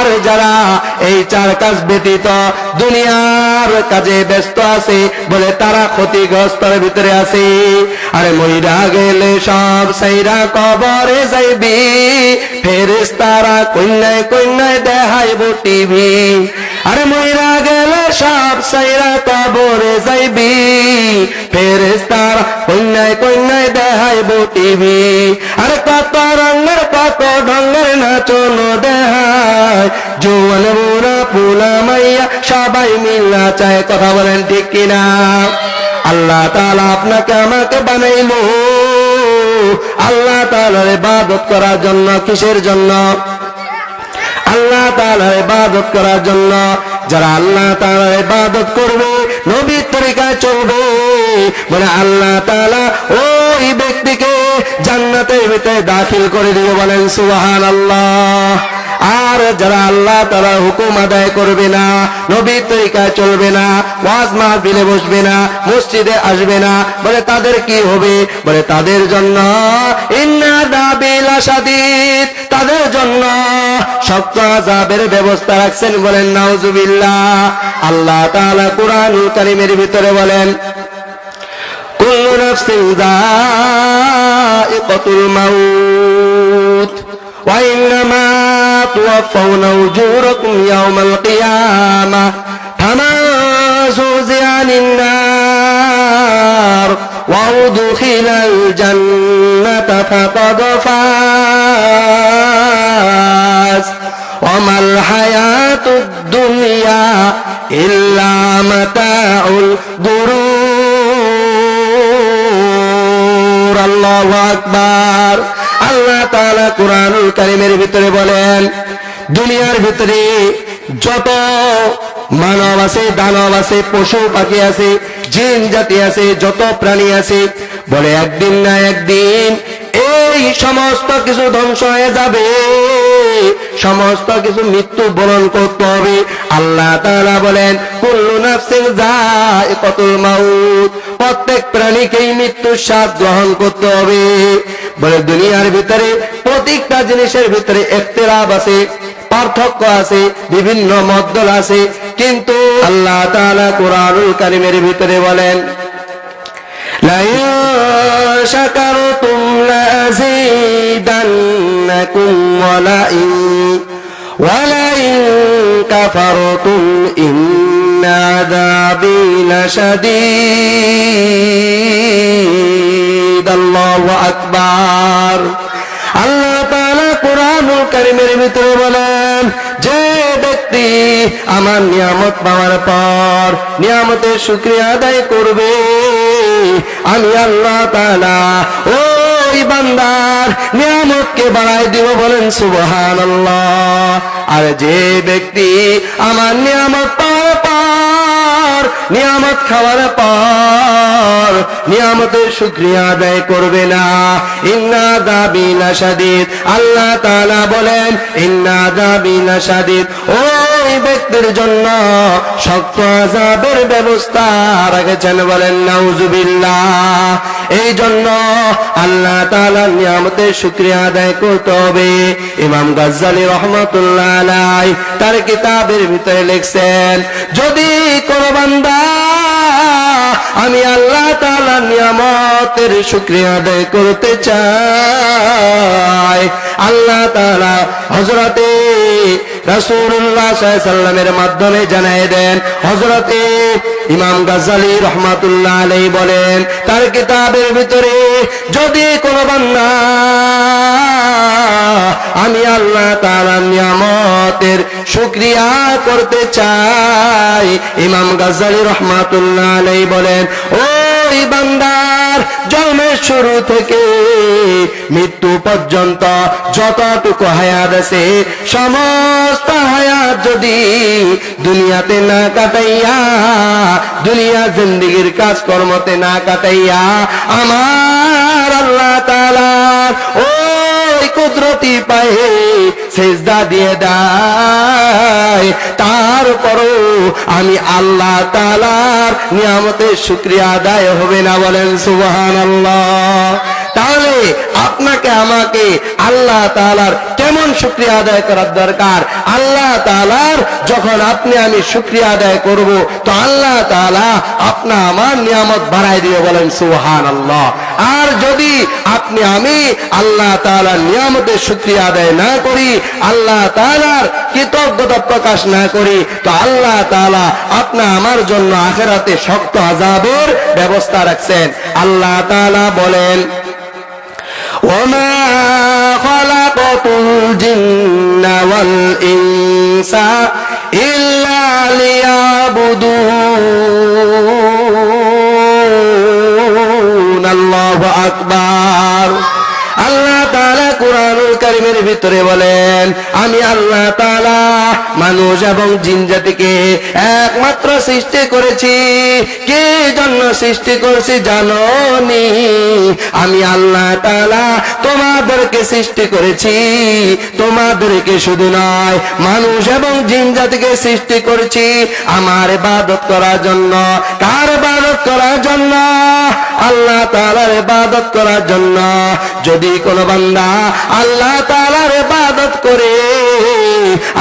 আর যারা এই চার কাজ ব্যতীত দুনিয়ার কাজে ব্যস্ত আছে বলে তারা ক্ষতিগ্রস্তের ভিতরে আছে। আরে মইরা গেলে সব সাইরা কবরে যাইবি, ফেরেশতারা কন্যায় কন্যায় দেখাইব টিভি। আরে মইরা গেলে সব সাইরা কবরে যাইবি, ফেরেশতারা কন্যায় কন্যায় দেখাইব টিভি। আরে কত রঙের কত ঢঙ্গের নাচন দেখায়, জোয়ান বুড়া পোলা মাইয়া সবাই মিলা চায়। কথা বলেন ঠিক কিনা? আল্লাহ তাআলা আপনাকে আমাকে বানাইলো আল্লাহ তাআলার ইবাদত করার জন্য। কিসের জন্য? আল্লাহ তাআলার ইবাদত করার জন্য। যারা আল্লাহ তাআলার ইবাদত করবে, নবীর তরিকায় চলবে, মানে আল্লাহ তাআলা ওই ব্যক্তিকে জান্নাতের ভিতরে দাখিল করে দিবে। বলেন সুবহানাল্লাহ। আর যারা আল্লাহ তাআলার হুকুম আদায় করবে না, নবীর তরিকায় চলবে না, ওয়াজ মাহফিলে বসবে না, মসজিদে আসবে না, বলে তাদের কি হবে? বলে তাদের জন্য ইন্না আযাবিল শাদীদ, তাদের জন্য শক্ত আযাবের ব্যবস্থা রাখছেন। বলেন নাউজুবিল্লাহ। আল্লাহ তাআলা কুরআনুল কারীমের ভিতরে বলেন কুল্লু নাফসিন যায়িকাতুল মাউত ওয়া ইন্নামা তুওয়াফাউনা উজুরাকুম ইয়াওমাল কিয়ামাহ ফামান যুযিয়া আনিন নার ওয়া উদখিলাল জান্নাতা ফাকাদ ফাজ ওয়া মাল হায়াতুদ দুনিয়া ইল্লা মাতাউল গুরুর। আল্লাহু আকবার। আল্লাহ তাআলা কুরআনুল কারীমের ভিতরে বলেন দুনিয়ার ভিতরে যত মানব আছে, দানব আছে, পশু পাখি আছে, জিন জাতি আছে, যত প্রাণী আছে, বলে একদিন না একদিন এই সমস্ত কিছু ধ্বংস হয়ে যাবে, সমস্ত কিছু মৃত্যু বরণ করতে হবে। আল্লাহ তাআলা বলেন কুল্লু নাফসিন যায়িকাতুল মাউত, প্রত্যেক প্রাণীকেই মৃত্যুর স্বাদ গ্রহণ করতে হবে। বলে দুনিয়ার ভিতরে প্রত্যেকটা জিনিসের ভিতরে ইখতিলাফ আছে, পার্থক্য আছে, বিভিন্ন মতদল আছে, কিন্তু আল্লাহ তাআলা কুরআনুল কারীমের ভিতরে বলেন লা ইন শাকারতুম লাযীদান্নাকুম ওয়া লা ইন কাফারতুম ইন্না আযাবী লাশাদীদ। আল্লাহু আকবার। আল্লাহ তাআলা কুরআনুল কারীমের ভিতরে বলেন যে ব্যক্তি আমার নিয়ামত পাওয়ার পর নিয়ামতের শুকরিয়া আদায় করবে, আমি আল্লাহ তাআলা ওই বান্দার নিয়ামতকে বাড়াই দিব। বলেন সুবহানাল্লাহ। আর যে ব্যক্তি আমার নিয়ামত পাওয়ার পর, নিয়ামত খাওয়ার পর নিয়ামতের শুকরিয়া আদায় করবে না, ইন্না আযাবী লাশাদীদ। আল্লাহ তাআলা বলেন ইন্না আযাবী লাশাদীদ, ওই ব্যক্তির জন্য শক্ত আযাবের ব্যবস্থা রেখেছেন। বলেন নাউজুবিল্লাহ। এই জন্য আল্লাহ তাআলার নিয়ামতের শুকরিয়া আদায় করতে হবে। ইমাম গাজ্জালী রাহমাতুল্লাহ আলাইহি তার কিতাবের ভিতরে লিখছেন যদি কোন বান্দা আমি আল্লাহ তাআলার নিয়ামতের শুকরিয়া আদায় করতে চাই, আল্লাহ তাআলা হযরতে রাসূলুল্লাহ সাল্লাল্লাহু আলাইহি ওয়াসাল্লামের মাধ্যমে জানায় দেন। হযরতে ইমাম গাজ্জালী রাহমাতুল্লাহ আলাইহি বলেন তার কিতাবের ভিতরে যদি কোন বান্দা আমি আল্লাহ তাআলার নিয়ামতের শুকরিয়া করতে চাই, ইমাম গাজ্জালী রাহমাতুল্লাহ আলাইহি বলেন ওই বান্দার জন্মের শুরু থেকে মৃত্যু পর্যন্ত যতটুকু হায়াত আছে সমস্ত হায়াত যদি দুনিয়াতে না কাটাইয়া, দুনিয়া জিন্দেগির কাজকর্মতে না কাটাইয়া আমার আল্লাহ তাআলা ওই কুদরতি পায়ে সিজদা দিয়ে দেয়, তারপরও আমি আল্লাহ তাআলার নিয়ামতের শুকরিয়া আদায় হবে না। বলেন সুবহানাল্লাহ। তাহলে আপনাকে আমাকে আল্লাহ তাআলার কেমন শুকরিয়া আদায় করার দরকার? আল্লাহ তাআলার যখন আপনি আমি শুকরিয়া আদায় করব, তো আল্লাহ তাআলা আপনা আমার নিয়ামত বাড়াই দিয়ে বলেন সুবহানাল্লাহ। আর যদি আপনি আমি আল্লাহ তাআলার নিয়ামতের শুকরিয়া আদায় না করি, আল্লাহ তাআলার কৃতজ্ঞতা প্রকাশ না করি, তো আল্লাহ তাআলা আপনা আমার জন্য আখিরাতে শক্ত আযাবের ব্যবস্থা রাখছেন। আল্লাহ তাআলা বলেন, ওমা খালাকাতুল জিন্না ওয়াল ইনসা ইল্লা লিয়াবুদুন। আল্লাহু আকবার। আল্লাহ তাআলা কুরআনুল কারীমের ভিতরে বলেন, আমি আল্লাহ তাআলা মানুষ এবং জিন জাতিকে একমাত্র সৃষ্টি করেছি। কে জন্য সৃষ্টি করেছি জানোনি? আমি আল্লাহ তাআলা তোমাদেরকে সৃষ্টি করেছি। তোমাদেরকে শুধু নয়, মানুষ এবং জিন জাতিকে সৃষ্টি করেছি আমার ইবাদত করার জন্য। কার ইবাদত করার জন্য? আল্লাহ তাআলার ইবাদত করার জন্য। যদি কোন বান্দা আল্লাহ তাআলার ইবাদত করে,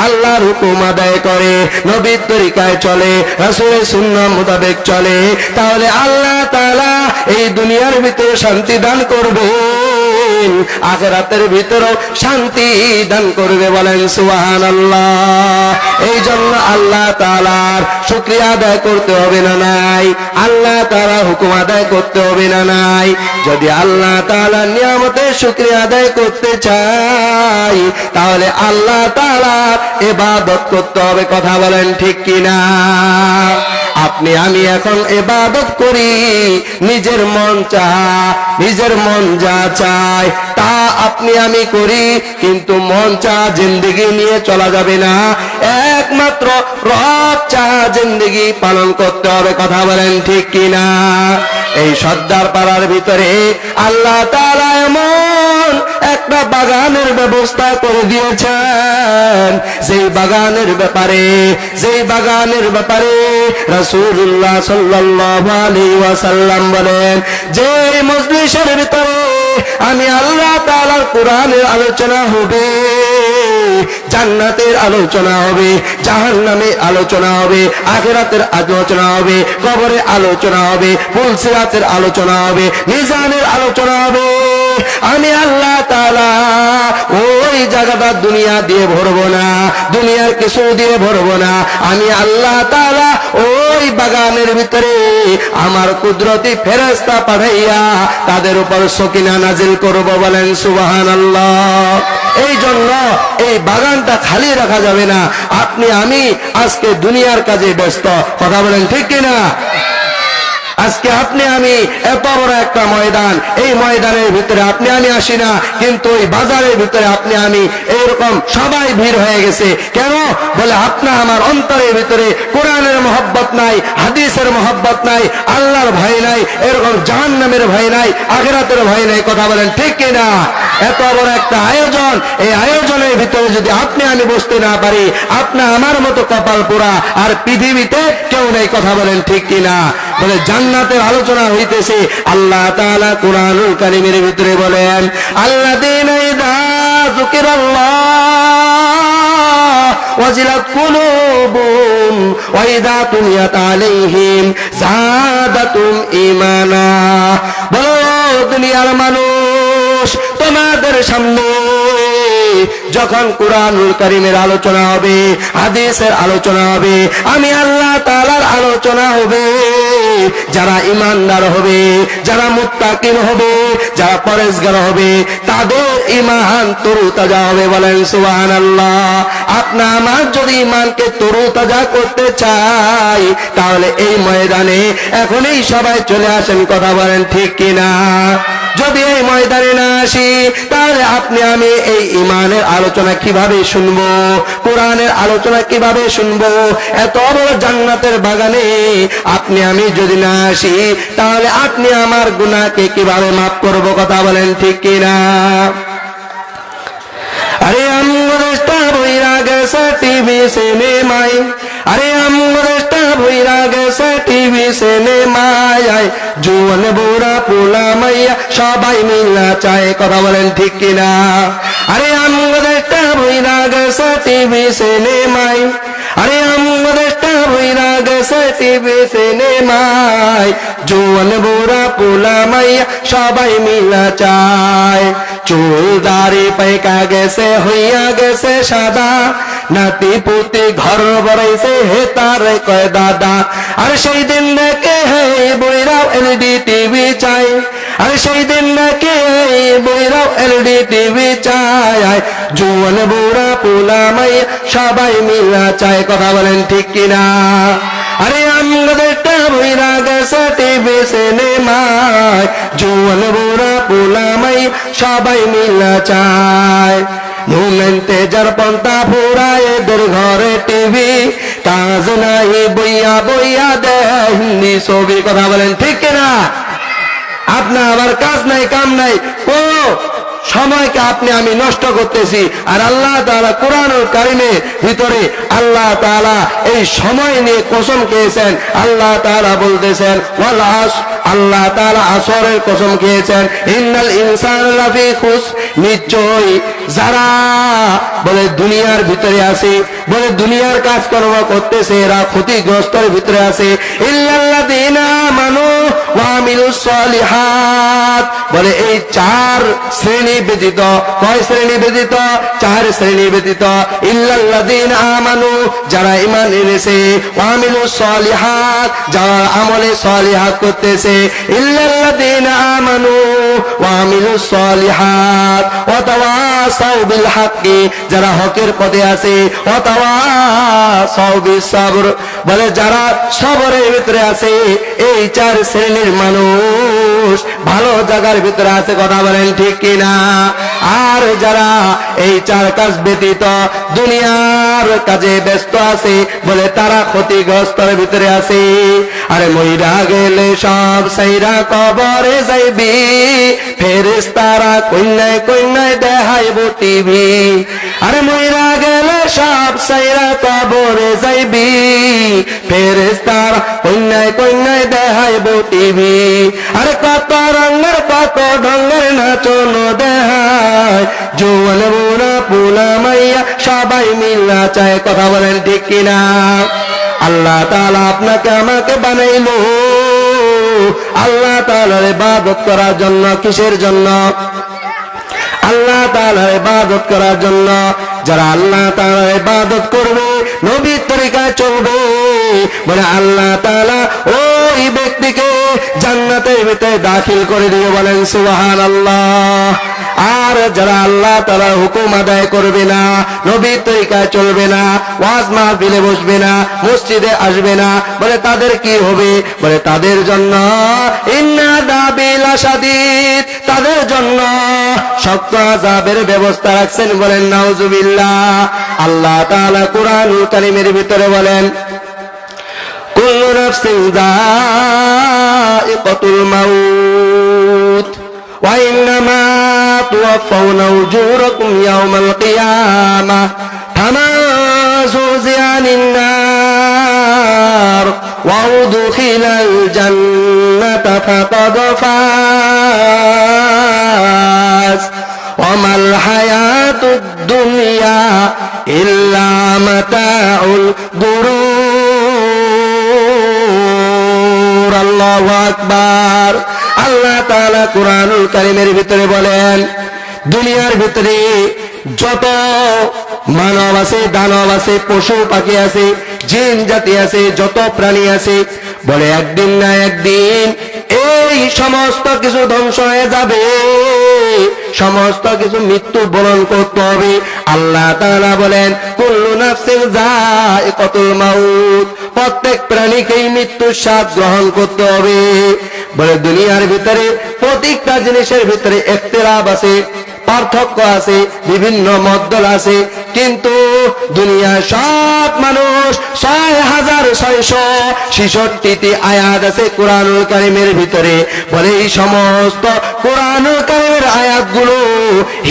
আল্লাহর হুকুম আদায় করে, নবীর তরিকায় চলে, রাসূলের সুন্নাহ মোতাবেক চলে, তাহলে আল্লাহ তাআলা এই দুনিয়ার ভিতরে শান্তি দান করবেন, আখিরাতের ভিতরেও শান্তি দান করবে। বলেন সুবহানাল্লাহ। এই জন্য আল্লাহ তাআলার শুকরিয়া আদায় করতে হবে না নাই? আল্লাহ তাআলার হুকুম আদায় করতে হবে না নাই? যদি আল্লাহ তাআলার নিয়ামতের শুকরিয়া আদায় করতে চাই, তাহলে আল্লাহ তাআলার ইবাদত করতে হবে। কথা বলেন ঠিক কিনা? আপনি আমি এখন ইবাদত করি, নিজের মন যা চায় তা আপনি আমি করি, কিন্তু মন চা জিন্দেগি নিয়ে চলা যাবে না। একমাত্র রব চা জিন্দেগি পালন করতে হবে। কথা বলেন ঠিক কিনা? এই সর্দার পাড়ার ভিতরে আল্লাহ তাআলা এমন একটা বাগানের ব্যবস্থা করে দিয়েছেন, যেই বাগানের ব্যাপারে রাসূলুল্লাহ সাল্লাল্লাহু আলাইহি ওয়াসাল্লাম বলেন, যে মজলিসের ভিতরে আমি আল্লাহ তাআলার কোরআনের আলোচনা হবে, জান্নাতের আলোচনা হবে, জাহান্নামের আলোচনা হবে, আখিরাতের আলোচনা হবে, কবরের আলোচনা হবে, পুলসিরাতের আলোচনা হবে, মিজানের আলোচনা হবে, আমি আল্লাহ তাআলা ওই জায়গাটা দুনিয়া দিয়ে ভরবো না, দুনিয়ার কিছু দিয়ে ভরবো না। আমি আল্লাহ তাআলা ওই বাগানের ভিতরে আমার কুদরতি ফেরেশতা পাঠাইয়া তাদের উপর সকিনা নাজিল করব। বলেন সুবহানাল্লাহ। এই জন্য এই বাগানটা খালি রাখা যাবে না। আপনি আমি আজকে দুনিয়ার কাজে ব্যস্ত। কথা বলেন ঠিক কিনা? আজকে আপনি আমি এত বড় একটা ময়দান, এই ময়দানের ভিতরে আপনি আমি আসি না, কিন্তু ওই বাজারের ভিতরে আপনি আমি এইরকম সবাই ভিড় হয়ে গেছে। কেন? বলে আপনার আমার অন্তরের ভিতরে কোরআনের মহব্বত নাই, হাদিসের মহব্বত নাই, আল্লাহর ভয় নাই, এরকম জাহান্নামের ভয় নাই, আখিরাতের ভয় নাই। কথা বলেন ঠিক কিনা? এত বড় একটা আয়োজন, এই আয়োজনের ভিতরে যদি আপনি আমি বসতে না পারি, আপনি আমার মতো কপাল পোড়া আর পৃথিবীতে কেউ নেই। কথা বলেন ঠিক কিনা? বলে জান্নাতের আলোচনা হইতেছে। আল্লাহ তাআলা কুরআনুল কারীমের ভিতরে বলেন, আল্লাযীনা ইযা যুকিরাল্লাহ ওয়াজিলাত কুলুবুহুম ওয়া ইযা তুলিয়াত আলাইহিম যাদাতুম ঈমানা। বলো দুনিয়ার মানুষ, তোমাদের সামনে যখন কুরআনুল কারীমের আলোচনা হবে, হাদিসের আলোচনা হবে, আমি আল্লাহ তাআলার আলোচনা হবে, যারা ঈমানদার হবে, যারা মুত্তাকিন হবে, যারা পরেজগার হবে, তাদের ঈমান তরুতাজা হবে। বলেন সুবহানাল্লাহ। আপনি আমার যদি ঈমানকে তরুতাজা করতে চাই, তাহলে এই ময়দানে এখনই সবাই চলে আসেন। কথা বলেন ঠিক কিনা? যদি এই ময়দানে না আসি, তাহলে আপনি আমি এই ঈমানের আলোচনা কিভাবে শুনবো? কোরআনের আলোচনা কিভাবে শুনবো? এত বড় জান্নাতের বাগানে আপনি আমি যদি না আসি, তাহলে আপনি আমার গুনাহকে কিভাবে মাফ করব? কথা বলেন ঠিক কিনা? আরে আমরেস্টা বইরা গেছে টিভি সিনেমায়, আরে আমরেস্টা বইরা গেছে টিভি সিনেমায়, জুয়ান বুড়া পোলা মাইয়া সবাই মিলা চায়, কথা বলেন ঠিক কিনা? আরে আমাদের দেশটা বইরা গেছে টিভি সিনেমায়, আরে আমাদের দেশটা বইরা গেছে টিভি সিনেমায়, জুয়ান বুড়া পোলা মাইয়া সবাই মিলা চায়। চুল দাড়ি পাইকা গেছে হইয়া গেছে সাদা, নাতি পুতি ঘর বড়াইছে হে তার কয় দাদা। আর সেই দিন দেখে হে বইরাও এলইডি টিভি চাই, আর সেই দিন দেখে বইরাও এলইডি টিভি চাই, জুয়ান বুড়া পোলা মাইয়া সবাই মিলা চায়, কথা বলেন ঠিক কিনা? আরে আমাদেরটা বইরা গেছে টিভি সিনেমায়, জুয়ান বুড়া পোলা মাইয়া সবাই মিলা চায়। নুনতে যার পন্থা ফুরায় এদের ঘরে টিভি, কাজ নাই বইয়া বইয়া দেননি ছবি, কথা বলেন ঠিক কিনা? আপনার আবার কাজ নাই কাম নাই, ও সময়কে আপনি আমি নষ্ট করতেছি। আর আল্লাহ তাআলা কোরআনুল কারীমের ভিতরে আল্লাহ তাআলা এই সময় নিয়ে কসম খেয়েছেন। আল্লাহ তাআলা বলতেছেন ওয়াল আসর, আল্লাহ তাআলা আসরের কসম খেয়েছেন, ইন্নাল ইনসানা লাফি খুসর, নিশ্চয় যারা বলে দুনিয়ার ভিতরে আছে, বলে দুনিয়ার কাজকর্ম করতেছে এরা ক্ষতিগ্রস্তের ভিতরে আছে, ইল্লাল্লাযীনা আমানু ওয়া আমিলুস সালিহাত, বলে এই চার শ্রেণী ব্যতীত, কয় শ্রেণী ব্যতীত? চার শ্রেণী ব্যতীত। ইল্লাল্লাযীনা আমানু, যারা ঈমান এনেছে, ওয়া আমিলুস সালিহাত, যারা আমলে সালিহাত করতেছে, ইল্লাল্লাযীনা আমানু ওয়া আমিলুস সালিহাত ওয়া তাওয়াসাউ বিল হাক্কি, যারা হকের পথে আছে, ওয়া তাওয়াসাউ বিস সাবর, বলে যারা সবরের ভিতরে আছে। এই চার শ্রেণীর মানুষ ভালো জায়গার ভিতরে আছে, কথা বলেন ঠিক কিনা? আর যারা এই চার কাজ ব্যতীত দুনিয়ার কাজে ব্যস্ত আছে, বলে তারা ক্ষতিগ্রস্তের ভিতরে আছে। আরে মইরা গেলে সব সাইরা কবরে যাইবি, ফেরেশতারা কইনায় কইনায় দেখাইব টিভি। আরে মইরা গেলে সব সাইরা কবরে যাইবি, ফেরেশতারা কইনায় কইনায় দেখাইব টিভি। আরে কত রঙের কত ঢঙ্গের নাচন দেখায়, জোয়ান বুড়া পোলা মাইয়া সবাই মিলা চায়, কথা বলেন ঠিক কিনা? আল্লাহ তাআলা আপনাকে আমাকে বানাইলো আল্লাহ তাআলার ইবাদত করার জন্য। কিসের জন্য? আল্লাহ তাআলার ইবাদত করার জন্য। যারা আল্লাহ তাআলার ইবাদত করবে, নবীর তরিকায় চলবে, বলে আল্লাহ তাআলা ওই ব্যক্তিকে জান্নাতের ভিতরে দাখিল করে দিবে, বলেন সুবহানাল্লাহ। আর যারা আল্লাহ তাআলার হুকুম আদায় করবে না, নবীর তরিকায় চলবে না, ওয়াজ মাহফিলে বসবে না, মসজিদে আসবে না, বলে তাদের কি হবে? বলে তাদের জন্য ইন্না দাবিল শাদীদ, তাদের জন্য শক্ত আযাবের ব্যবস্থা রাখছেন, বলেন নাউজুবিল্লাহ। আল্লাহ তাআলা কোরআনুল কারীমের ভিতরে বলেন কুল্লু নাফসিন যায়িকাতুল মাউত ওয়া ইন্নামা তুওয়াফাউনা উজুরাকুম ইয়াওমাল কিয়ামাহ ফামান যুযিয়া আনিন নার ওয়া উদখিলাল জান্নাতা ফাকাদ ফাজ ওয়া মাল হায়াতুদ দুনিয়া ইল্লা মাতাউল গুরুর। আল্লাহু আকবার। আল্লাহ তাআলা কোরআনুল কারীমের ভিতরে বলেন, দুনিয়ার ভিতরে যত মানব আছে, দানব আছে, পশু পাখি আছে, জিন জাতি আছে, যত প্রাণী আছে, বলে একদিন না একদিন এই সমস্ত কিছু ধ্বংস হয়ে যাবে, সমস্ত কিছু মৃত্যু বরণ করতে হবে। আল্লাহ তাআলা বলেন কুল্লু নাফসিন যায়িকাতুল মাউত, প্রত্যেক প্রাণীকেই মৃত্যুর স্বাদ গ্রহণ করতে হবে। বলে দুনিয়ার ভিতরে প্রত্যেকটা জিনিসের ভিতরে ইখতিলাফ আছে, পার্থক্য আছে, বিভিন্ন মতদল আছে, কিন্তু দুনিয়ার সব মানুষ 6666টি আয়াত আছে কোরআনুল কারীমের ভিতরে। বলে এই সমস্ত কোরআনুল কারীমের আয়াতগুলো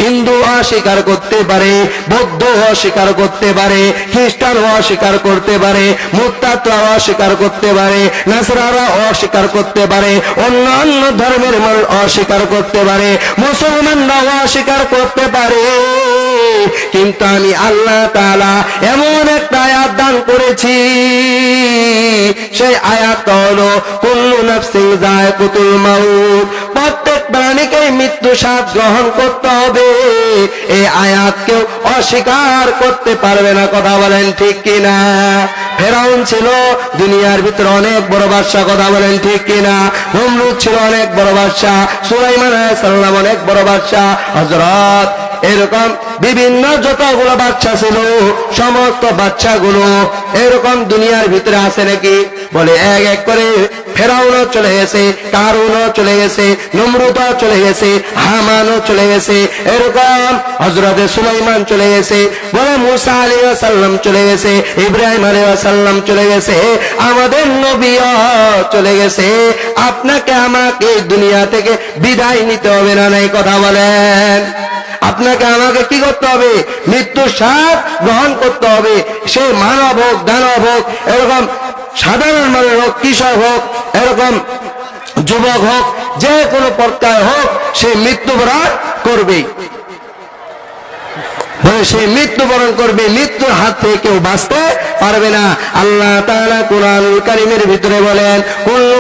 হিন্দু অস্বীকার করতে পারে, বৌদ্ধ অস্বীকার করতে পারে, খ্রিস্টান অস্বীকার করতে পারে, মুত্তাতরা অস্বীকার করতে পারে, নাসরারা অস্বীকার করতে পারে, অন্যান্য ধর্মের মানুষ অস্বীকার করতে পারে, মুসলমানরা অস্বীকার করতে পারে। কিন্তু আমি আল্লাহ তাআলা এমন একটা আয়াত দান করেছি, সেই আয়াতটা হলো কুল্লু নাফসিন যায়কাতুল মাউত, প্রত্যেক প্রাণীকে মৃত্যু স্বাদ গ্রহণ করতে হবে। এই আয়াত কেউ অস্বীকার করতে পারবে না। কথা বলেন ঠিক কিনা? ফেরাউন ছিল দুনিয়ার ভিতরে অনেক বড় বাদশা। কথা বলেন ঠিক কিনা? নমরুদ ছিল অনেক বড় বাদশা, সুলাইমান আলাইহিস সালাম অনেক বড় বাদশা, হযরত এরকম বিভিন্ন যতগুলো বাচ্চা ছিল সমস্ত বাচ্চাগুলো এরকম দুনিয়ার ভিতরে আছে নাকি? বলে এক এক করে ফেরাউনও চলে গেছে, কারুনও চলে গেছে, নমরুদও চলে গেছে, হামানও চলে গেছে, এরকম হযরত সুলাইমান চলে গেছে, বলে মুসা আলাইহিস সালাম চলে গেছে, ইব্রাহিম আলাইহিস সালাম চলে গেছে, আমাদের নবীও চলে গেছে। আপনাকে আমাকে দুনিয়া থেকে বিদায় নিতে হবে না? নাই? কথা বলেন। আপনাকে আমাকে কি করতে হবে? মৃত্যুর স্বাদ গ্রহণ করতে হবে। সে মানব হোক, দানব হোক, এরকম সাধারণ মানুষ হোক, কৃষক হোক, এরকম যুবক হোক, যে কোনো পর্যায়ে হোক, সে মৃত্যুবরণ করবে। সে মৃত্যুবরণ করবে, মৃত্যুর হাত থেকে কেউ বাঁচতে পারবে না। আল্লাহ তাআলা কুরআনুল কারীমের ভিতরে বলেন কুল্লু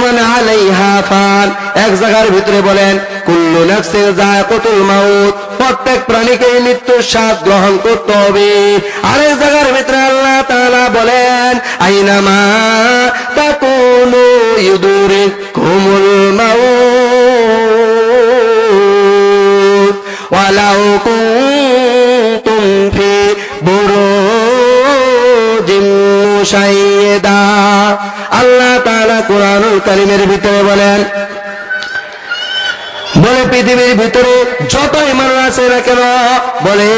মান আলাইহা ফান, এক জায়গার ভিতরে বলেন কুল্লু নাফসিন যায়কাতুল মাউত, প্রত্যেক প্রাণীকে মৃত্যুর স্বাদ গ্রহণ করতে হবে। আরেক জায়গার ভিতরে আল্লাহ তাআলা বলেন আইনামা তাকুনু ইউদরিকুমুল মাউত ওয়ালাউ কুনতুম ফি বুরুজিন মুশাইয়্যিদা। আল্লাহ তাআলা কুরআনুল কারীমের ভিতরে বলেন, বলে পৃথিবীর ভিতরে যতই মানুষ আছে না কেন, বলে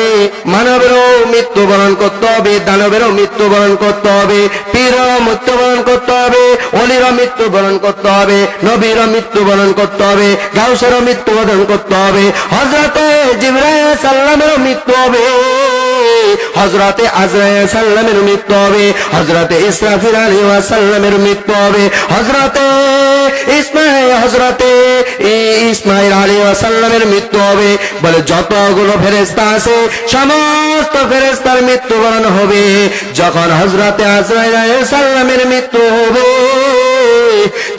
মানবেরও মৃত্যুবরণ করতে হবে, দানবেরও মৃত্যুবরণ করতে হবে, পীরেরও মৃত্যুবরণ করতে হবে, ওলিরও মৃত্যুবরণ করতে হবে, নবীরও মৃত্যুবরণ করতে হবে, গাউসেরও মৃত্যুবরণ করতে হবে, হযরতে জিবরাইল সাল্লামেরও মৃত্যু হবে, হযরতে আজরাইল সাল্লামের মৃত্যু হবে, হযরতে ইসরাফিল আলাইহিস সালামের মৃত্যু হবে, হযরতে ইসমাঈল আলাইহিস সালামের মৃত্যু হবে। বলে যতগুলো ফেরেশতা আছে সমস্ত ফেরেশতার মৃত্যুবরণ হবে। যখন হযরতে আজরাইল আলাইহিস সালামের মৃত্যু হবে,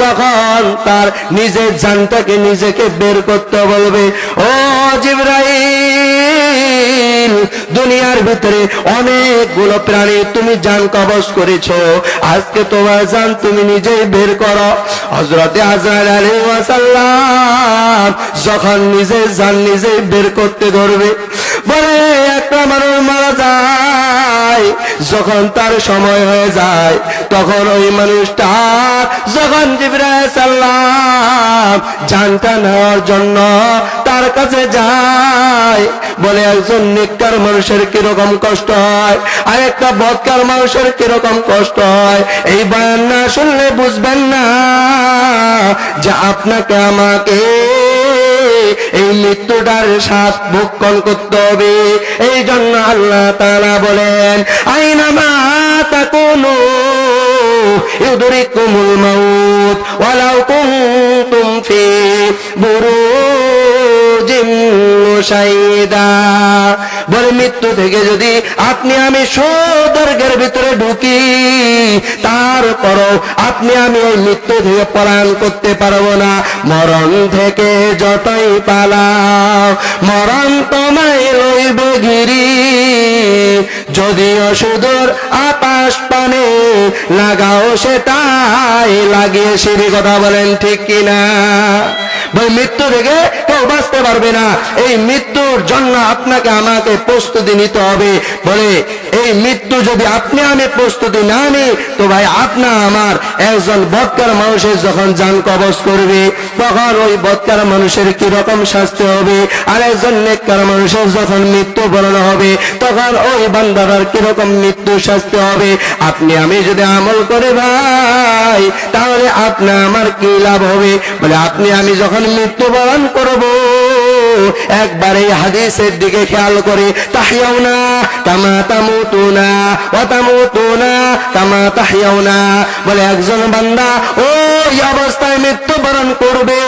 তখন তার নিজের জানটাকে নিজেকে বের করতে বলবে, ও জিবরাইল, দুনিয়ার ভিতরে অনেকগুলো প্রাণী তুমি জান কবজ করেছো, আজকে তোমার জান তুমি নিজেই বের করো। হযরতে আজরাইল আলাইহিস সালাম যখন নিজের জান নিজেই বের করতে ধরবে, বলে একটা মানুষ মারা যায়, যখন তার সময় হয়ে যায়, তখন ওই মানুষটা যখন জিবরাইল সাল্লাম জানটা নেওয়ার জন্য তার কাছে যায়, বলে একজন নেককার মানুষের কিরকম কষ্ট হয় আর একটা বদকার মানুষের কিরকম কষ্ট হয়, এই বয়ান না শুনলে বুঝবেন না যে আপনাকে আমাকে এই মৃত্যুটার স্বাদ ভক্ষণ করতে হবে। এই জন্য আল্লাহ তাআলা বলেন আইনামা তাকুনু ইউদরিকুমুল মাউত ওয়ালাউ কুনতুম ফি বুরুজিন মুশাইয়্যিদা। বলে মৃত্যু থেকে যদি আপনি আমি স্বর্গের ভিতরে ঢুকি, তারপরও আপনি আমি এই মৃত্যু থেকে পলায়ন করতে পারবো না। মরণ থেকে যতই পালাও মরণ তোমায় লইবে ঘিরি, যদিও সুদূর আকাশ পানে লাগাও সেটাই লাগিয়ে সিঁড়ি। কথা বলেন ঠিক কিনা? ভাই মৃত্যু থেকে কেউ বাঁচতে পারবে না। এই মৃত্যুর জন্য আপনাকে আমাকে প্রস্তুতি নিতে হবে। বলে এই মৃত্যু যদি আপনি আমি প্রস্তুতি না নিই, তো ভাই আপনা আমার একজন বদকার মানুষের যখন জান কবজ করবে, তখন ওই বদকার মানুষের কি রকম শাস্তি হবে, আর একজন নেককার মানুষের যখন মৃত্যুবরণ হবে, তখন ওই বান্দার কি রকম মৃত্যু শাস্তি হবে। আপনি আমি যদি আমল করে ভাই, তাহলে আপনা আমার কি লাভ হবে? বলে আপনি আমি যখন মৃত্যুবরণ করব, একবার এই হাদিসের দিকে খেয়াল করে, তাহিয়াউনা কামা তামুতুনা ওয়া তামুতুনা কামা তাহিয়াউনা, বলে একজন বান্দা ওই অবস্থায় মৃত্যুবরণ করবে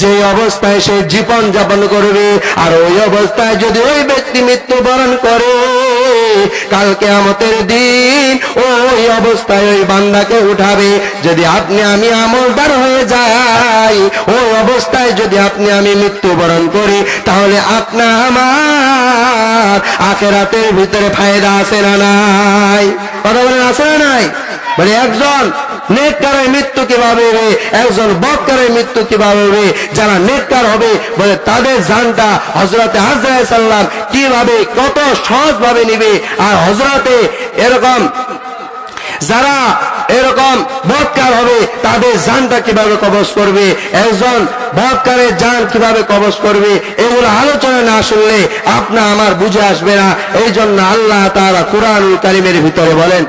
যে অবস্থায় সে জীবন যাপন করবে, আর ওই অবস্থায় যদি ওই ব্যক্তি মৃত্যুবরণ করে, কাল কিয়ামতের দিন ওই অবস্থায় ওই বান্দাকে উঠাবে। যদি আপনি আমি আমলদার হয়ে যাই, ওই অবস্থায় যদি আপনি আমি মৃত্যুবরণ করি, তাহলে আপনা আমার আখিরাতের ভিতরে ফায়দা আছে না নাই? কথা বলেন, আছে না নাই? বলে একজন নেককারের মৃত্যু কিভাবে হবে, একজন বদকারের মৃত্যু কিভাবে হবে? যারা নেককার হবে, বলে তাদের জানটা হযরতে আজরাইল সাল্লাম কিভাবে কত সহজ ভাবে নিবে, আর হযরতে এরকম যারা এরকম বদকার হবে তাদের জানটা কিভাবে কবজ করবে, একজন বদকারের জান কিভাবে কবজ করবে, এগুলো আলোচনা না শুনলে আপনা আমার বুঝে আসবে না। এই জন্য আল্লাহ তাআলা কুরআনুল কারীমের ভিতরে বলেন,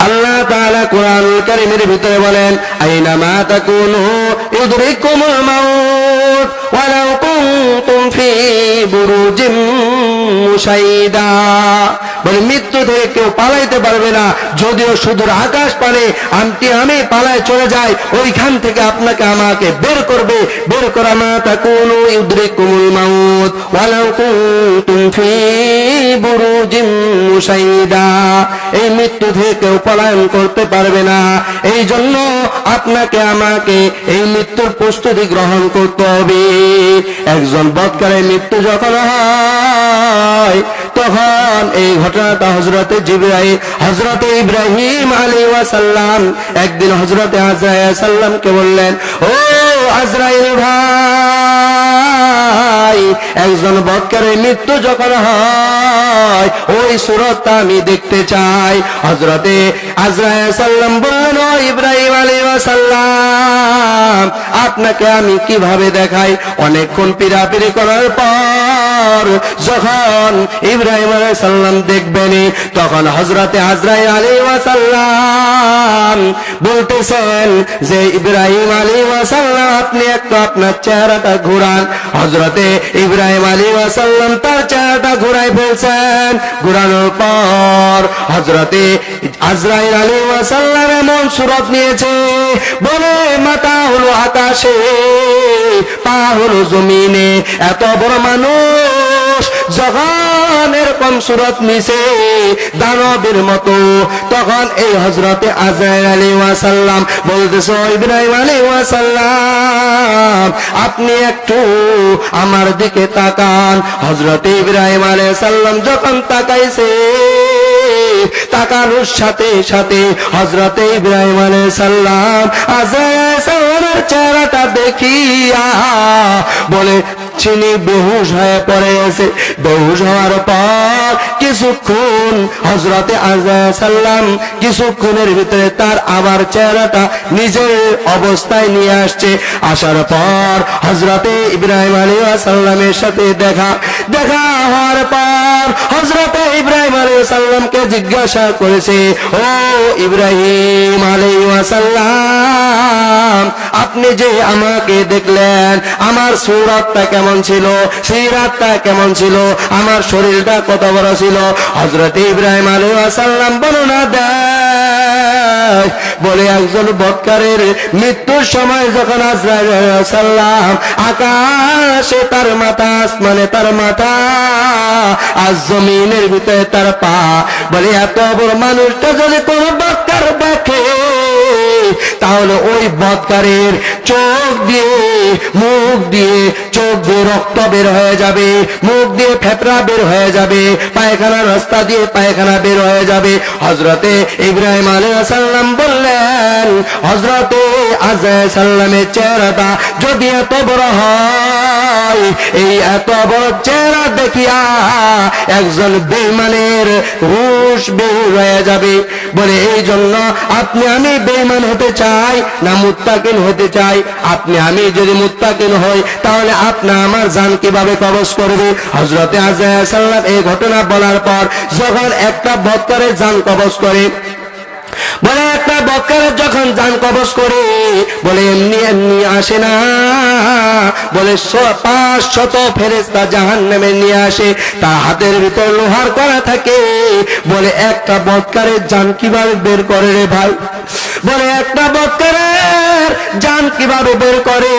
আল্লাহ তাআলা কুরআনুল কারীমের ভিতরে বলেন, আইনামা তাকুনু ইউদরিকুমুল মাউত ওয়ালাউ কুনতুম ফি বুরুজিম মুশাইদা, বলে মৃত্যু থেকে কেউ পালাইতে পারবে না, যদিও সুদূর আকাশ পানে আমি পালায় চলে যাই, ওইখান থেকে আপনাকে আমাকে বের করবে। বের করা মা তাকুনু ইউদরিকুমুল মাউত ওয়ালাউ কুনতুম ফি বুরুজিম মুশাইদা, এই মৃত্যু থেকে কেউ পলায়ন করতে পারবে না। এই জন্য আপনাকে আমাকে এই মৃত্যুর প্রস্তুতি গ্রহণ করতে হবে। একজন বদকারের মৃত্যু যখন হয়, তখন এই ঘটনাটা হযরতে ইব্রাহিম আলাইহিস সালাম একদিন হযরতে আজরাইল সাল্লামকে বললেন, ও আজরাইল ভাই, একজন বদকারের মৃত্যু যখন হয় ওই সূরতটা আমি দেখতে চাই। হযরতে আজরাইল সাল্লাম বললেন, ও ইব্রাহিম আলাইহিস সালাম, আপনাকে আমি কিভাবে দেখাই? অনেকক্ষণ পীড়াপিড়ি করার পর যখন ইব্রাহিম আলাইহিস সালাম দেখবেন, তখন হযরতে আজরাইল আলাইহিস সালাম বলতেছেন যে, ইব্রাহিম আলাইহিস সালাম, আপনি একটু আপনার চেহারাটা ঘোরান। হযরতে ইব্রাহিম আলাইহিস সালাম তার চেহারাটা ঘোরাই ফেলছেন। ঘোরানোর পর হযরতে আজরাইল আলাইহিস সালাম এমন সূরত নিয়েছে, বলে মাথা হলো আকাশে, পা হলো জমিনে। এত বড় মানুষ যখন এরকম সূরত নিছে দানবের মতো, তখন এই হযরতে আজরাইল আলাইহিস সালাম বলতেছে, ইব্রাহিম আলাইহিস সালাম, আপনি একটু আমার দিকে তাকান। হযরতে ইব্রাহিম আলাইহিস সালাম যখন তাকাইছে, তাকানোর সাথে সাথে হযরতে ইব্রাহিম আলাইহিস সালাম আজরাইল সালামের চেহারাটা দেখিয়া বলে চিনি বেহুশ হয়ে পড়ে গেছে। বেহুশ হওয়ার পর কিছুক্ষণ হযরতে আজরাইল সাল্লাম কিছুক্ষণের ভিতরে তার আবার চেহারাটা নিজের অবস্থায় নিয়ে আসছে। আসার পর হযরতে ইব্রাহিম আলাইহিস সালামের সাথে দেখা হওয়ার পর হযরতে ইব্রাহিম আলাইহিস সালামকে জিজ্ঞাসা করেছে, ও ইব্রাহিম আলাইহিস সালাম, আপনি যে আমাকে দেখলেন, আমার সূরতটা কেমন ছিল, সিরাতটা কেমন ছিল, আমার শরীরটা কত বড় ছিল? হযরতে ইব্রাহিম আলাইহিস সালাম বর্ণনা দেয়, বলে একজন বদকারের মৃত্যুর সময় যখন আজরাইল আলাইহিস সালাম আকাশে তার মাথা, আসমানে তার মাথা, আর জমিনের ভিতরে তার পা, বলে এত বড় মানুষটা যদি কোন বদকার দেখে, তাহলে ওই বদকারের চোখ দিয়ে মুখ দিয়ে চোখ দিয়ে রক্ত বের হয়ে যাবে, মুখ দিয়ে ফেতরা বের হয়ে যাবে, পায়খানার রাস্তা দিয়ে পায়খানা বের হয়ে যাবে। হযরতে ইব্রাহিম আলাইহিস সালাম বললেন, হযরতে আজরাইল সাল্লামের চেহারাটা যদি এত বড় হয়, এই এত বড় চেহারা দেখিয়া একজন বেঈমানের হুঁশ বের হয়ে যাবে। বলে এই জন্য আপনি আমি বেঈমান হতে চাই না মুত্তাকিন হতে চাই? আপনি আমি যদি মুত্তাকিন হই তাহলে আপনি আমার জান কিভাবে কবজ করবে? হযরতে আজরাইল সাল্লাম এই ঘটনা বলার পর যখন একটা বৎকারের জান কবজ করে, বলে একটা বৎকারের যখন জান কবজ করে, বলে এমনি এমনি আসে না, বলে 500 ফেরেশতা জাহান্নামে নিয়ে আসে, তার হাতের ভিতর লোহার কড়া থাকে। বলে একটা বৎকারের জান কিভাবে বের করে রে ভাই? বলে একটা বৎকারের জান কিভাবে বের করে?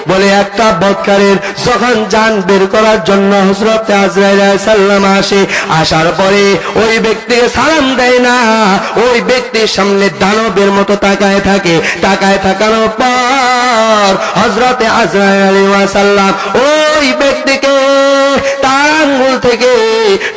বলে একটা বৎকারের যখন জান বের করার জন্য হযরত আজরাইল আলাইহিস সালাম আসে, আসার পরে ওই ব্যক্তিকে সালাম দেয় না, ওই ব্যক্তির সামনে দানবের মতো তাকায় থাকে। তাকায় থাকানোর পর হযরত আজরাইল আলাইহিস সালাম ওই ব্যক্তিকে তার আঙ্গুল থেকে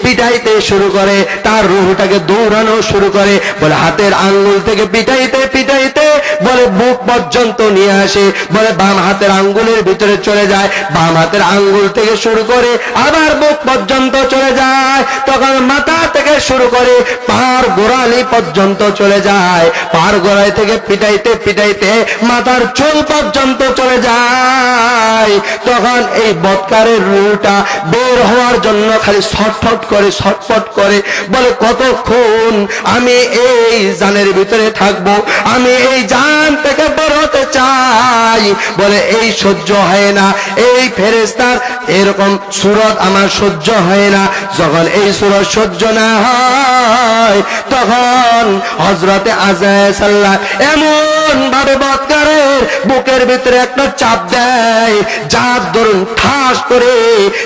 পিটাইতে শুরু করে, তার রূহটাকে দৌড়ানো শুরু করে। বলে হাতের আঙ্গুল থেকে পিটাইতে পিটাইতে বলে বুক পর্যন্ত নিয়ে আসে। বলে বাম হাতের আঙ্গুলের ভিতরে চলে যায়, বাম হাতের আঙ্গুল থেকে শুরু করে আবার বুক পর্যন্ত চলে যায়। তখন মাথা থেকে শুরু করে পার গোড়ালি পর্যন্ত চলে যায়, পার গোড়ালি থেকে পিটাইতে পিটাইতে মাথার চুল পর্যন্ত চলে যায়। তখন এই বৎকারের রূহটা বের হওয়ার জন্য খালি ছটফট করে ছটফট করে। বলে কতক্ষণ আমি এই জানের ভিতরে থাকবো, আমি এই জান থেকে বের হতে চাই। বলে এই সহ্য হয় না, এই ফেরেশতার এরকম সুরত আমার সহ্য হয় না। যখন এই সুরত সহ্য না হয় তখন হযরতে আজরাইল সাল্লাম এমন ভাবে বৎকারের বুকের ভিতরে একটা চাপ দেয়, যার দরুন ঠাস করে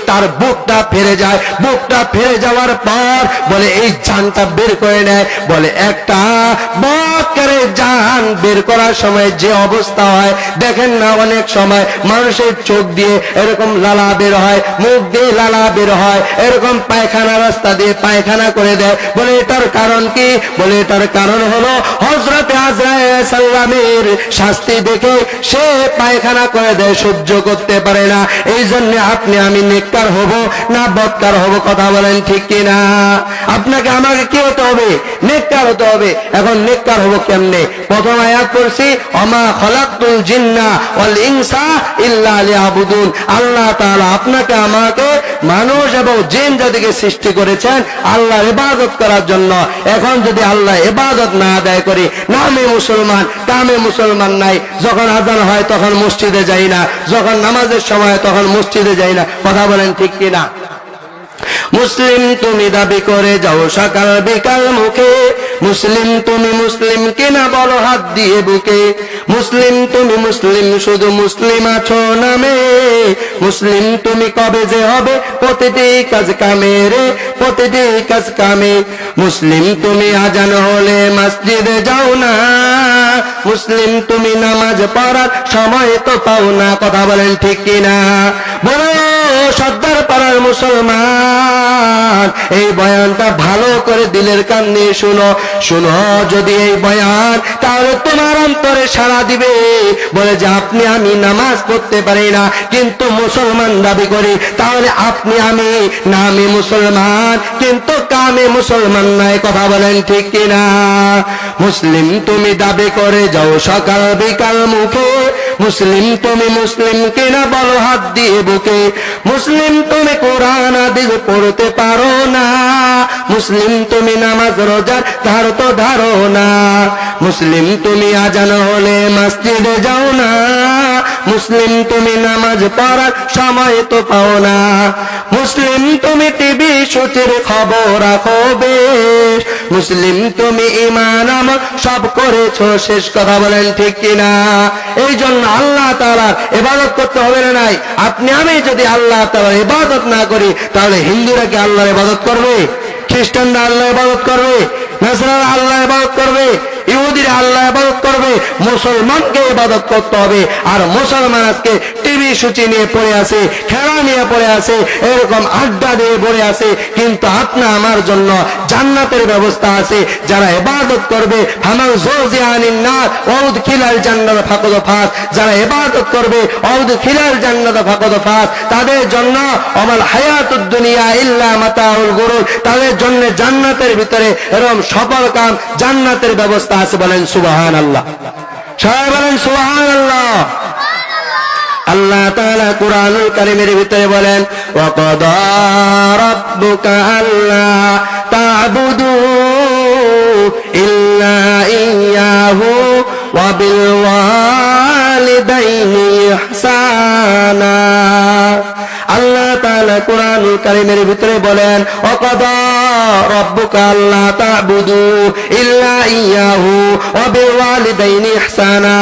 তার বুকটা ফেরে যায়। বুকটা ফেরে যাওয়ার পর বলে এই জানটা বের করে নেয়। বলে একটা বৎকারের জান বের করার সময় যে অবস্থা হয় দেখেন না, অনেক সময় মানুষের চোখ দিয়ে এরকম লালা বের হয়, মুখ দিয়ে লালা বের হয়, এরকম পায়খানা রাস্তা দিয়ে পায়খানা করে দেয়। বলে এটার কারণ কি? বলে এটার কারণ হলো হযরতে আজরাইল সাল্লামের শাস্তি দেখে সে পায়খানা করে দেয়, সহ্য করতে পারে না। এই জন্য আপনি আমি নেককার হব না বৎকার হব? কথা বলেন ঠিক কিনা? আপনাকে আমাকে কি হতে হবে? নেককার হতে হবে। এখন নেককার হব কেমনে? প্রথম আয়াত পড়ছি, ওমা খালাকতুল জিন্না ওয়াল ইনসা ইল্লা লিয়াবুদুন। আল্লাহ তাআলা আপনাকে আমাকে মানুষ এবং জিন জাতিকে সৃষ্টি করেছেন আল্লাহর ইবাদত করার জন্য। এখন যদি আল্লাহ ইবাদত না আদায় করি, নামে মুসলমান কামে মুসলমান নাই। যখন আযান হয় তখন মসজিদে যাই না, যখন নামাজের সময় তখন মসজিদে যাই না। কথা বলেন ঠিক কিনা? মুসলিম তুমি দাবি করে যাও সকাল বিকাল মুখে, মুসলিম তুমি মুসলিম কিনা বলো হাত দিয়ে বুকে। মুসলিম তুমি মুসলিম শুধু মুসলিম আছো নামে, মুসলিম তুমি কবে যে হবে প্রতিটি কাজ কামে রে, প্রতিটি কাজ কামে। মুসলিম তুমি আজান হলে মসজিদে যাও না, মুসলিম তুমি নামাজ পড়ার সময় তো পাও না। কথা বলেন ঠিক কিনা? বলো সর্দার পাড়ার মুসলমান, এই বয়ানটা ভালো করে দিলের কান দিয়ে শুনো। শুনো যদি এই বয়ান, তাহলে তোমার অন্তরে সাড়া দিবে। বলে যে আপনি আমি নামাজ পড়তে পারি না কিন্তু মুসলমান দাবি করি, তাহলে আপনি আমি নামে মুসলমান কিন্তু কামে মুসলমান নাই। কথা বলেন ঠিক কিনা? মুসলিম তুমি দাবি করে যাও সকাল বিকাল মুখে, মুসলিম তুমি মুসলিম কিনা বলো হাত দিয়ে বুকে। মুসলিম তুমি কোরআন হাদিস পড়তে পারো না, মুসলিম তুমি নামাজ রোজা ধার তো ধারো না। মুসলিম তুমি আজান হলে মসজিদে যাও না, মুসলিম তুমি নামাজ পড়ার সময় তো পাও না। মুসলিম তুমি টিভি শোটের খবর রাখো বেশ, মুসলিম তুমি ঈমান আমল সব করেছো শেষ। কথা বলেন ঠিক কিনা? এই জন্য আল্লাহ তাআলার ইবাদত করতে হবে না নাই? আপনি আমি যদি আল্লাহ তাআলার ইবাদত না করি তাহলে হিন্দুরা কি আল্লাহর ইবাদত করবে? খ্রিস্টানরা আল্লাহর ইবাদত করবে? নাসারারা আল্লাহ ইবাদত করবে, ইহুদিরা আল্লাহ ইবাদত করবে, মুসলমানকে ইবাদত করতে হবে। আর মুসলমান আজকে টিভি সূচি নিয়ে পড়ে আছে, খেলা নিয়ে পড়ে আছে, এরকম আড্ডা দিয়ে পড়ে আছে। কিন্তু আপনা আমার জন্য জান্নাতের ব্যবস্থা আছে। যারা ইবাদত করবে হামান জোজিয়ানিন নার ওয়াউদ খিলাল জান্নাত ফাকাদ ফাস, যারা ইবাদত করবে ওয়াউদ খিলাল জান্নাত ফাকাদ ফাস, তাদের জন্য আমাল হায়াতুদ দুনিয়া ইল্লা মাতাউল গুরুর, তাদের জন্য জান্নাতের ভিতরে এরকম সফল কাম জান্নাতের ব্যবস্থা আছে। বলেন সুবহানাল্লাহ, সবাই বলেন সুবহানাল্লাহ। আল্লাহ তাআলা কুরআনুল কারীমের ভিতরে বলেন ওয়া ক্বাদা রাব্বুকা আল্লা তা'বুদু ইল্লা ইয়্যাহু ওয়া বিল ওয়ালিদাইনি ইহসানা। আল্লাহ তাআলা কুরআনুল কারীমের ভিতরে বলেন ওয়া ক্বাদা রাব্বুকা আল্লা তা'বুদু ইল্লা ইয়্যাহু ওয়া বিল ওয়ালিদাইনি ইহসানা।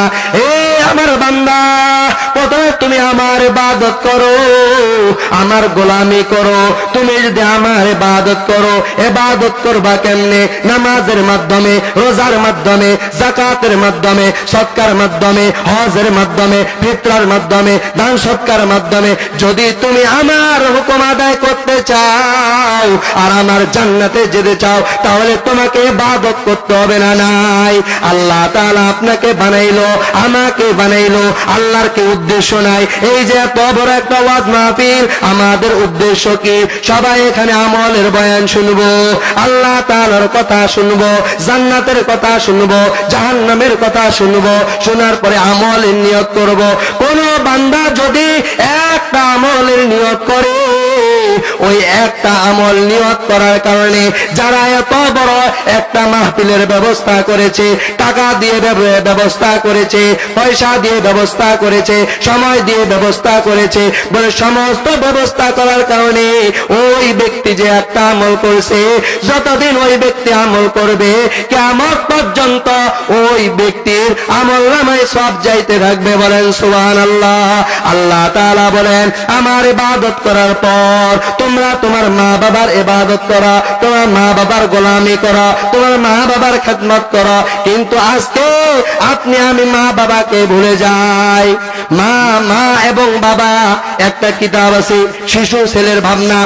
এ আমার বান্দা, প্রথমে তুমি আমার ইবাদত করো, আমার গোলামি করো। তুমি যদি আমার ইবাদত করো, ইবাদত করবা কেমনে? নামাজের মাধ্যমে, রোজার মাধ্যমে, যাকাতের মাধ্যমে, সদকার মাধ্যমে, হজের মাধ্যমে, ফিতরার মাধ্যমে, দান সদকার মাধ্যমে। যদি তুমি আমার হুকুম আদায় করতে চাও আর আমার জান্নাতে যেতে চাও, তাহলে তোমাকে ইবাদত করতে হবে না? নাই, আল্লাহ তাআলা আপনাকে বানাইলো, আমাকে বানাইলো, আল্লাহর কি উদ্দেশ্য নাই? এই যে এত বড় একটা ওয়াজ মাহফিল, আমাদের উদ্দেশ্য কি? সবাই এখানে আমলের বয়ান শুনবো, আল্লাহ তাআলার কথা শুনবো, জান্নাতের কথা শুনবো, জাহান্নামের কথা শুনবো, শোনার পরে আমলের নিয়ত করব। কোন বান্দা যদি একটা আমলের নিয়ত করে, ওই একটা আমল নিয়ত করার কারণে যারা এত বড় একটা মাহফিলের ব্যবস্থা করেছে, টাকা দিয়ে ব্যবস্থা করেছে, পয়সা দিয়ে ব্যবস্থা করেছে, সময় দিয়ে ব্যবস্থা করেছে, বলে সমস্ত ব্যবস্থা করার কারণে ওই ব্যক্তি যে একটা আমল করছে, যতদিন ওই ব্যক্তি আমল করবে কিয়ামত পর্যন্ত ওই ব্যক্তির আমল নামায় সব যাইতে থাকবে। বলেন সুবহানাল্লাহ। আল্লাহ তাআলা বলেন আমার ইবাদত করার পর তোমরা তোমার মা বাবার ইবাদত করা, তোমার মা বাবার গোলামি করা, তোমার মা বাবার খেদমত করা। কিন্তু আজকে আপনি আমি মা বাবাকে ভুলে যাই। মা এবং বাবা, একটা কিতাব আছে শিশু ছেলের ভাবনা।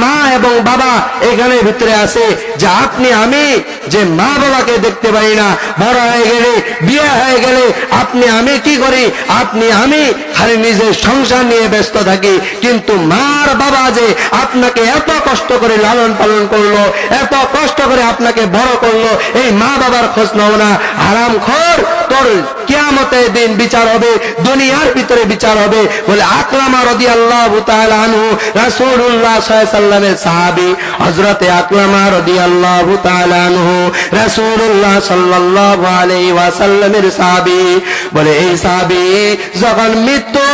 মা এবং বাবা এখানে ভিতরে আছে যে আপনি আমি যে মা বাবাকে দেখতে পারি না, বড় হয়ে গেলে, বিয়ে হয়ে গেলে আপনি আমি কি করি? আপনি আমি খালি নিজের সংসার নিয়ে ব্যস্ত থাকি। কিন্তু মার বাবা যে আপনাকে এত কষ্ট করে লালন পালন করলো, এত কষ্ট করে আপনাকে বড় করলো, এই মা বাবার খোঁজ নাও না। হারামখোর, তোর কিয়ামতের দিন বিচার হবে, দুনিয়ার ভিতরে বিচার হবে। বলে আকরামা রাদিয়াল্লাহু তাআলা আনহু, রাসূলুল্লাহ সাল্লাল্লাহু আলাইহি ওয়াসাল্লামের সাহাবী হযরতে আকরামা রাদিয়াল্লাহু তাআলা আনহু, রাসূলুল্লাহ সাল্লাল্লাহু আলাইহি ওয়াসাল্লামের সাহাবী। বলে এই সাহাবী যখন মৃত্যু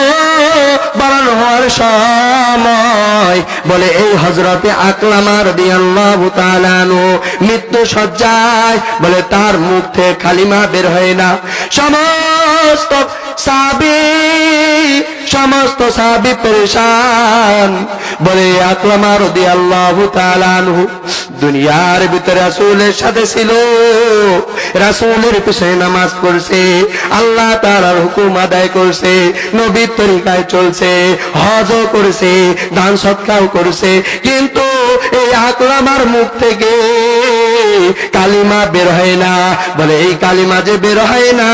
বরণ হওয়ার সময়, বলে এই হযরতে আকরামা রাদিয়াল্লাহু তাআলা আনহু মৃত্যু সজ্জায়, বলে তার মুখ থেকে কালিমা বের হয় না। সমস্ত সাহাবী পেরেশান। বলে আকরামা রাদিয়াল্লাহু তাআলা আনহু দুনিয়ার ভিতরে রাসূলের সাথে ছিল, রাসূলের পিছনে নামাজ পড়ছে, আল্লাহ তাআলার হুকুম আদায় করছে, নবীর তরিকায় চলছে, হজও করেছে, দান সদকাও করেছে। কিন্তু এই আকরামার মুখ থেকে কালিমা বের হয় না। বলে এই কালিমা যে বের হয় না,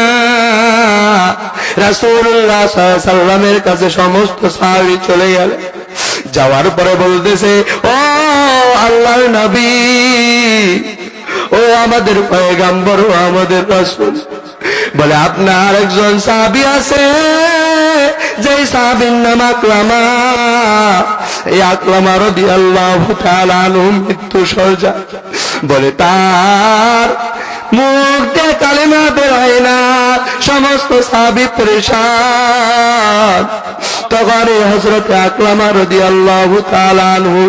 রাসূলুল্লাহ সাল্লাল্লাহু আলাইহি ওয়াসাল্লামের কাছে সমস্ত সাহাবী চলে গেল। যাওয়ার পরে বলতেছে, ও আল্লাহর নবী, ও আমাদের পয়গম্বর, ও আমাদের রাসূল, বলে আপনার একজন সাহাবী আছে, যে সাহাবীর নাম আকরামা। এই আকরামা রাদিয়াল্লাহু তাআলা আনহু মৃত্যু সজ্জা। বলে তার মুখ দিয়ে কালিমা বের হয় না। সমস্ত সাহাবী পেরেশান। তখন হযরত আকরামা রাদিয়াল্লাহু তাআলা আনহু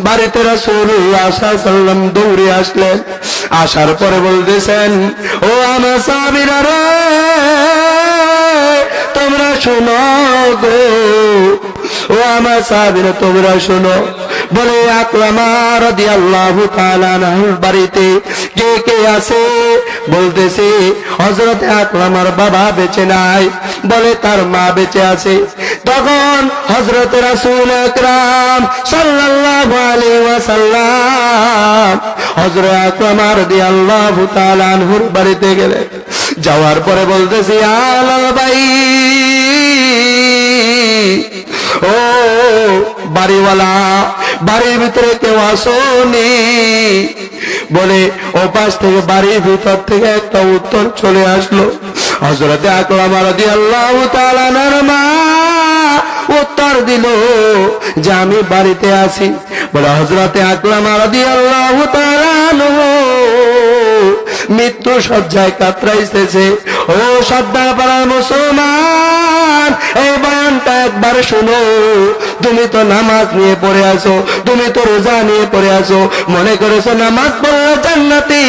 বাড়িতে রাসূলুল্লাহ সাল্লাল্লাহু আলাইহি ওয়াসাল্লাম দৌড়ে আসলেন। আসার পরে বলতেছেন, ও আমার সাহাবীরা রে, তোমরা শোনো গো, ও আমার সাহাবীরা তোমরা শোনো। বলে আকরামা রাদিয়াল্লাহু তাআলা আনহুর বাড়িতে কে কে আছে? বলতেছে হযরত আকরামার বাবা বেঁচে নাই, বলে তার মা বেঁচে আছে। তখন হযরত রাসূল আকরাম সাল্লাল্লাহু আলাইহি ওয়াসাল্লাম হযরত আকরামা রাদিয়াল্লাহু তাআলা আনহুর বাড়িতে গেলেন। যাওয়ার পরে বলতেছে আলাল ভাই, ও বাড়িওয়ালা, বাড়ির ভিতরে কেউ আসোনি? বলে ও পাশ থেকে বাড়ির ভিতর থেকে একটা উত্তর চলে আসলো। হযরতে আকরামা রাদিয়াল্লাহু তাআলা আনহুর মা উত্তর দিল যে আমি বাড়িতে আছি। বলে হযরতে আকরামা রাদিয়াল্লাহু তাআলা আনহু মৃত্যু শয্যায় কাতরাইতেছে। ও শ্রদ্ধা পাড়ার মুসলমান, এই বয়ানটা একবার শুনো। তুমি তো নামাজ নিয়ে পড়ে আছো, তুমি তো রোজা নিয়ে পড়ে আছো, মনে করেছো নামাজ পড়লে জান্নাতি,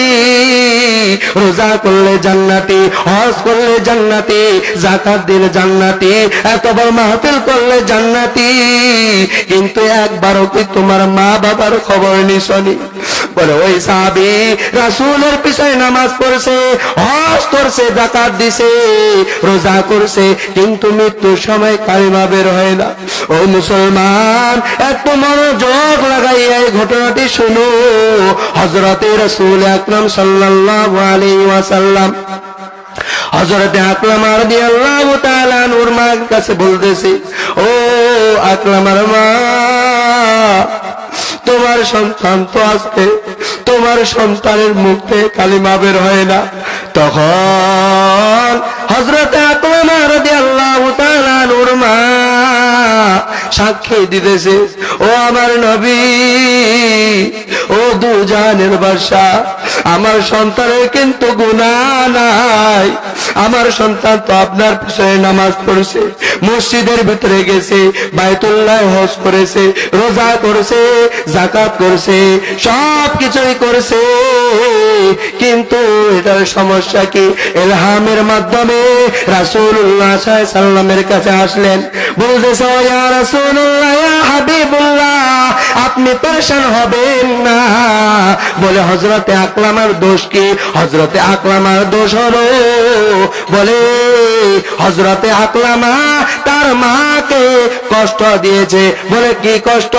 রোজা করলে জান্নাতি, হজ করলে জান্নাতি, যাকাত দিলে জান্নাতি, এতবার মাহফিল করলে জান্নাতি। কিন্তু একবারও কি তোমার মা বাবার খবর নিছনি? বলে ওই সাহাবী রাসূলের পিছনে নামাজ পড়ছে, হজ করছে, যাকাত দিছে, রোজা করছে, কিন্তু মৃত্যুর সময় কালিমা বের হয় না। ও মুসলমান, একটু মনোযোগ লাগাইয়া এই ঘটনাটি শুনো। হযরতে রাসূল আকরাম সাল্লাল্লাহু আলাইহি ওয়াসাল্লাম হযরতে আকরামা রাদিয়াল্লাহু তাআলা আনহুর মার কাছে বলতেছে, ও আকরামার মা, তোমার সন্তান তো আজকে তোমার সন্তানের মুখ থেকে কালিমা বের হয় না। তখন হযরতে আকরামা রাদিয়াল্লাহু তাআলা আনহুর মা সাক্ষী দিতেছে, ও আমার নবী, ও দুজাহানের বাদশা, আমার সন্তানের কিন্তু গুনাহ নাই। আমার সন্তান তো আপনার পিছনে নামাজ পড়ছে, মসজিদের ভিতরে গেছে, বাইতুল্লাহ হজ করেছে, রোজা করেছে, যাকাত করেছে, সব কিছুই করেছে, কিন্তু এটার সমস্যা কি? ইলহামের মাধ্যমে রাসূলুল্লাহ সাল্লাল্লাহু আলাইহি ওয়াসাল্লামের কাছে আসলেন, বলতেছে, ইয়া রাসূলুল্লাহ, ইয়া হাবিবুল্লাহ, আপনি পেরেশান হবেন না। বলে হযরতে আকরামার দোষ কি? হযরতে আকরামার দোষ হলো, বলে হযরতে আকরামা তার মাকে কষ্ট দিয়েছে। বলে কি কষ্ট?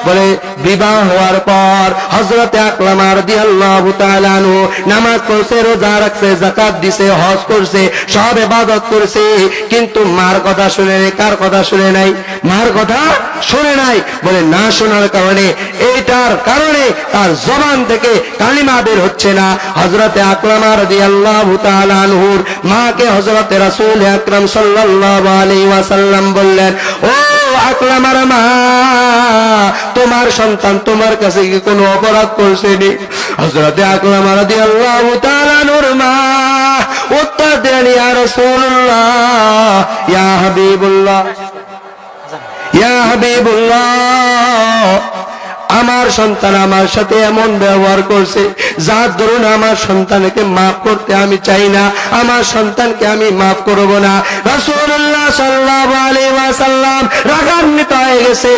বলে বিবাহ হওয়ার পর হযরতে আকরামা রাদিয়াল্লাহু তাআলা আনহু নামাজ পড়ছে, রোজা রাখছে, যাকাত দিছে, হজ করছে, সব ইবাদত করছে, কিন্তু মার কথা শুনে নাই। কার কথা শুনে নাই? মার কথা শুনে নাই। বলে না শোনার কারণে, এইটার কারণে তার জবান থেকে কালিমা বের হচ্ছে না। হযরতে আকরামা রাদিয়াল্লাহু তাআলা আনহুর মাকে হযরতে রাসূল আকরাম সাল্লাল্লাহু আলাইহি ওয়াসাল্লাম বললেন, ও আকরামার মা, তোমার সন্তান তোমার কাছে কি কোনো অপরাধ করেছেনি? হযরতে আকরামা রাদিয়াল্লাহু তাআলা আনহুর মা উত্তর দেন, ইয়া রাসূলুল্লাহ, ইয়া হাবিবুল্লাহ, ইয়া হাবিবুল্লাহ, আমার সন্তান আমার সাথে এমন ব্যবহার করছে যার দরুন আমার সন্তানকে মাফ করতে আমি চাই না, আমার সন্তানকে আমি মাফ করব না। রাসূলুল্লাহ সাল্লাল্লাহু আলাইহি ওয়াসাল্লাম রাগান্বিত হয়ে গেছে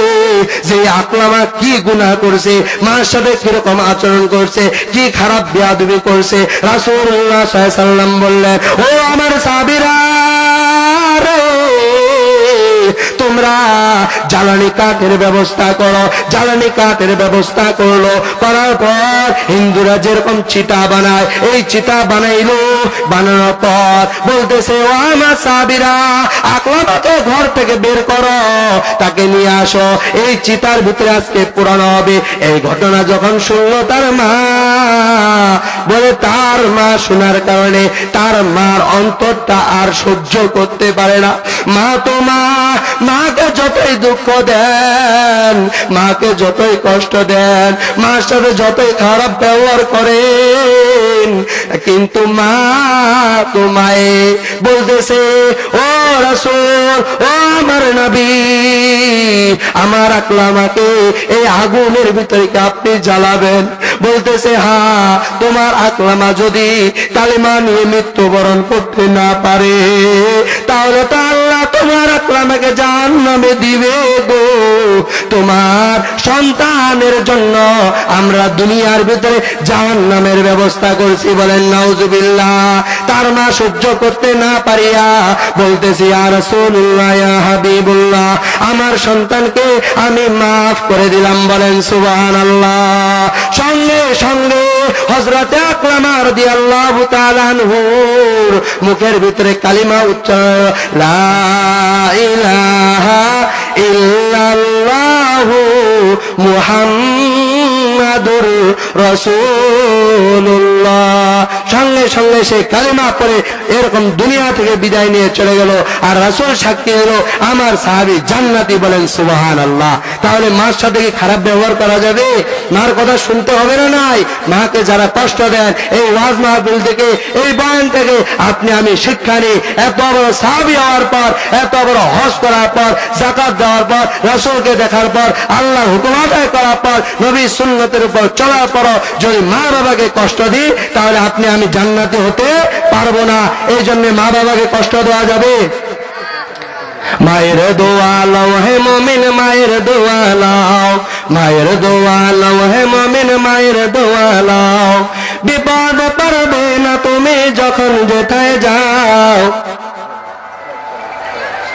যে আকরামা কি গুনাহ করেছে, মার সাথে কিরকম আচরণ করছে, কি খারাপ বেয়াদবি করছে। রাসূলুল্লাহ সাল্লাল্লাহু আলাইহি ওয়াসাল্লাম বললেন, ও আমার সাহাবীরা, তোমরা জ্বালানি কাঠের ব্যবস্থা করো। জ্বালানি কাঠের ব্যবস্থা করলো, করার পর হিন্দুরা যেরকম চিতা বানায়, এই চিতা বানাইলো। বানানোর পর বলতেছে, ও আমার সাহাবীরা, আকরামাকে ঘর থেকে বের করো, তাকে নিয়ে আসো, এই চিতার ভিতরে আজকে পোড়ানো হবে। এই ঘটনা যখন শুনলো তার মা, বলে তার মা শোনার কারণে তার মার অন্তরটা আর সহ্য করতে পারে না। মা তো মা, মাকে যতই দুঃখ দেন, মাকে যতই কষ্ট দেন, মার সাথে যতই খারাপ ব্যবহার করেন, কিন্তু মা তো মায়ে বলতেছে, ও রাসূল, ও আমার নবী, আমার আকরামাকে এই আগুনের ভিতরে কি আপনি জ্বালাবেন? বলতেছে, হ্যাঁ, তোমার আকরামা যদি কালিমা নিয়ে মৃত্যুবরণ করতে না পারে, তাহলে তো আল্লাহ তোমার থাকলে আমাকে জাহান্নামে দিবে গো। তোমার সন্তানের জন্য আমরা দুনিয়ার ভিতরে জাহান্নামের ব্যবস্থা করছি, বলেন নাউজুবিল্লাহ। তার মা সহ্য করতে না পারিয়া বলতেছি, ইয়া রাসূলুল্লাহ, ইয়া হাবিবুল্লাহ, আমার সন্তানকে আমি মাফ করে দিলাম, বলেন সুবহানাল্লাহ। সঙ্গে সঙ্গে হযরত আকরামা রাদিয়াল্লাহু তাআলা আনহুর মুখের ভিতরে কালিমা উচ্চারণ, লা ইলাহা ইল্লাল্লাহু মুহাম্মাদুর রাসূলুল্লাহ। সঙ্গে সঙ্গে সে কালিমা পড়ে এরকম দুনিয়া থেকে বিদায় নিয়ে চলে গেল। আর রাসূল সাক্ষী হলো আমার সাহাবী জান্নাতি, বলেন সুবহানাল্লাহ। তাহলে মার সাথে কি খারাপ ব্যবহার করা যাবে? মার কথা শুনতে হবে না? নাই। মাকে যারা কষ্ট দেন, এই ওয়াজ মাহফিল থেকে, এই বয়ান থেকে আপনি আমি শিক্ষা নিই। এত বড় সাহাবী হওয়ার পর, এত বড় হজ করার পর, যাকাত দেওয়ার পর, রাসূলকে দেখার পর, আল্লাহর হুকুম আদায় করার পর, নবীর সুন্নতের উপর চলার পর যদি মা বাবাকে কষ্ট দিই, তাহলে আপনি আমি জান্নাতি হতে পারবো না। এই জন্য মা বাবাকে কষ্ট দেওয়া যাবে? মায়ের দোয়া লও হে মুমিন, মায়ের দোয়া লও, মায়ের দোয়া লও হে মুমিন, মায়ের দোয়া লও। বিপদ পারবে না তুমি যখন যেথায় যাও,